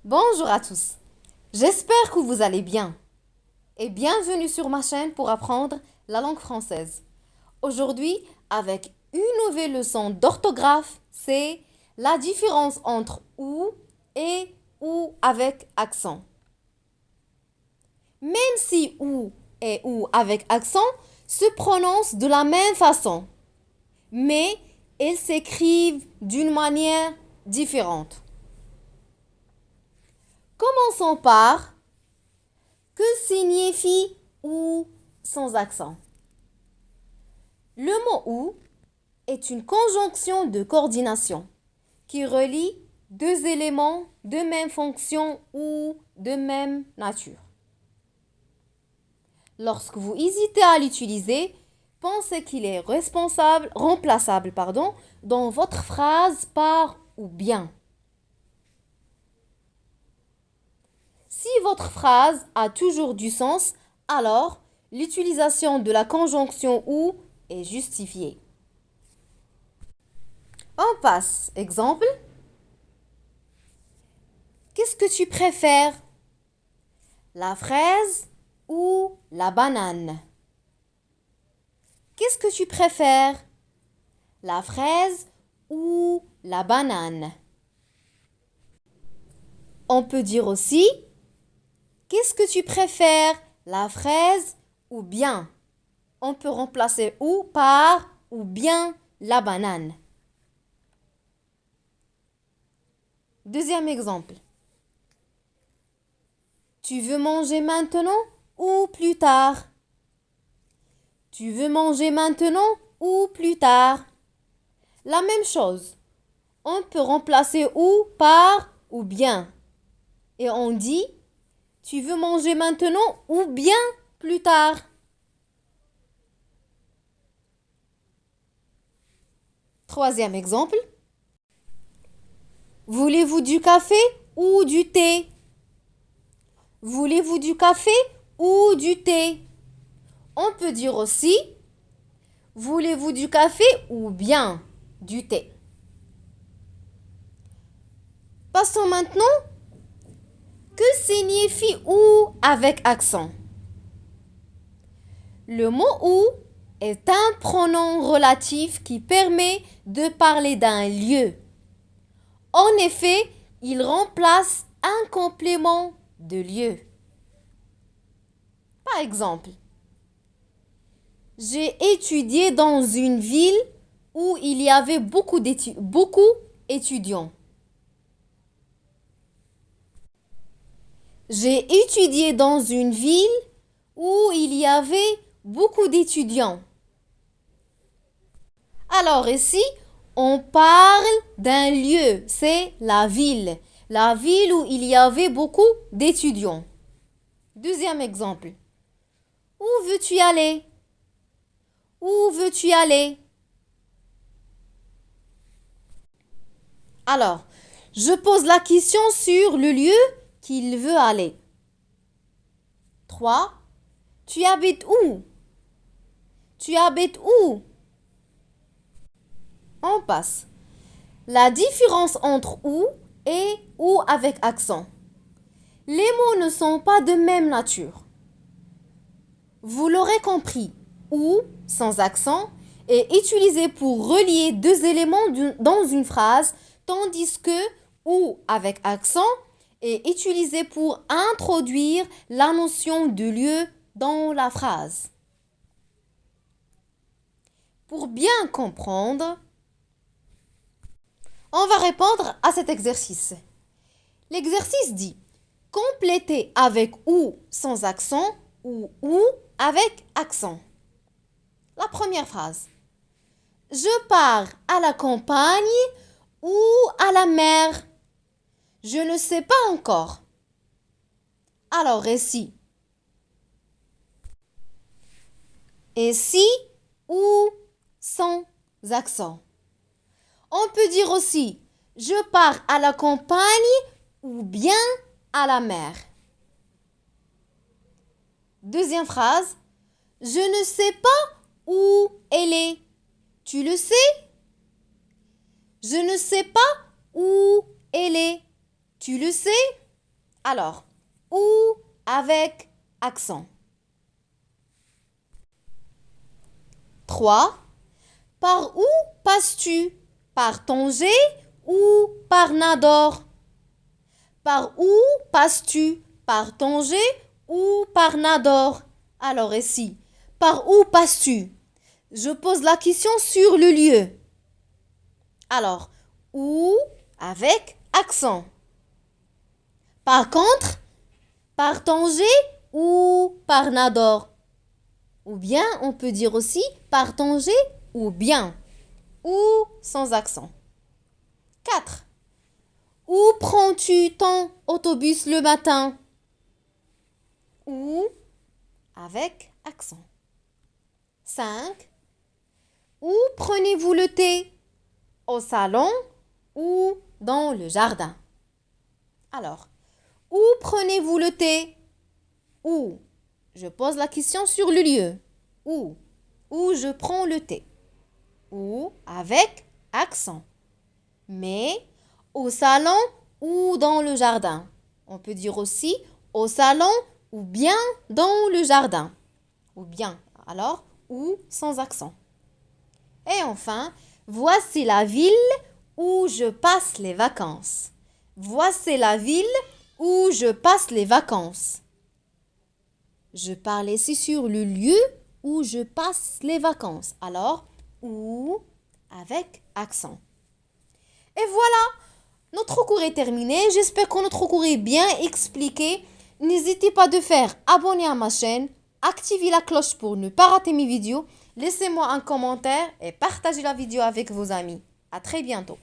Bonjour à tous, j'espère que vous allez bien et bienvenue sur ma chaîne pour apprendre la langue française. Aujourd'hui, avec une nouvelle leçon d'orthographe, c'est la différence entre ou et ou avec accent. Même si ou et ou avec accent se prononcent de la même façon, mais elles s'écrivent d'une manière différente. Commençons par que signifie ou sans accent. Le mot ou est une conjonction de coordination qui relie deux éléments de même fonction ou de même nature. Lorsque vous hésitez à l'utiliser, pensez qu'il est remplaçable dans votre phrase par ou bien. Si votre phrase a toujours du sens, alors l'utilisation de la conjonction ou est justifiée. On passe. Exemple. Qu'est-ce que tu préfères? La fraise ou la banane? Qu'est-ce que tu préfères? La fraise ou la banane? On peut dire aussi qu'est-ce que tu préfères? La fraise ou bien? On peut remplacer ou par ou bien la banane. Deuxième exemple. Tu veux manger maintenant ou plus tard? Tu veux manger maintenant ou plus tard? La même chose. On peut remplacer ou par ou bien. Et on dit tu veux manger maintenant ou bien plus tard? Troisième exemple. Voulez-vous du café ou du thé? Voulez-vous du café ou du thé? On peut dire aussi voulez-vous du café ou bien du thé? Passons maintenant. Que signifie ou avec accent? Le mot ou est un pronom relatif qui permet de parler d'un lieu. En effet, il remplace un complément de lieu. Par exemple, j'ai étudié dans une ville où il y avait beaucoup étudiants. J'ai étudié dans une ville où il y avait beaucoup d'étudiants. Alors ici, on parle d'un lieu, c'est la ville. La ville où il y avait beaucoup d'étudiants. Deuxième exemple. Où veux-tu aller? Où veux-tu aller? Alors, je pose la question sur le lieu qu'il veut aller. 3. Tu habites où? Tu habites où? On passe. La différence entre ou et ou avec accent. Les mots ne sont pas de même nature. Vous l'aurez compris, ou sans accent est utilisé pour relier deux éléments dans une phrase, tandis que ou avec accent est utilisé pour introduire la notion de lieu dans la phrase. Pour bien comprendre, on va répondre à cet exercice. L'exercice dit compléter avec ou sans accent ou avec accent. La première phrase. Je pars à la campagne ou à la mer. Je ne sais pas encore. Alors ici. Ici ou sans accent. On peut dire aussi je pars à la campagne ou bien à la mer. Deuxième phrase. Je ne sais pas où elle est. Tu le sais? Je ne sais pas où elle est. Tu le sais? Alors, où avec accent. 3. Par où passes-tu? Par Tanger ou par Nador? Par où passes-tu? Par Tanger ou par Nador? Alors ici, par où passes-tu? Je pose la question sur le lieu. Alors, où avec accent. Par contre, par Tanger ou par Nador? Ou bien on peut dire aussi par Tanger ou bien. Ou sans accent. 4. Où prends-tu ton autobus le matin? Où avec accent. 5. Où prenez-vous le thé? Au salon ou dans le jardin? Alors, où prenez-vous le thé? Où? Je pose la question sur le lieu. Où? Où je prends le thé? Où avec accent. Mais au salon ou dans le jardin. On peut dire aussi au salon ou bien dans le jardin. Ou bien, alors, ou sans accent. Et enfin, voici la ville où je passe les vacances. Voici la ville où je passe les vacances. Je parle ici sur le lieu où je passe les vacances. Alors, où avec accent. Et voilà, notre cours est terminé. J'espère que notre cours est bien expliqué. N'hésitez pas de faire abonner à ma chaîne, activer la cloche pour ne pas rater mes vidéos. Laissez-moi un commentaire et partagez la vidéo avec vos amis. À très bientôt.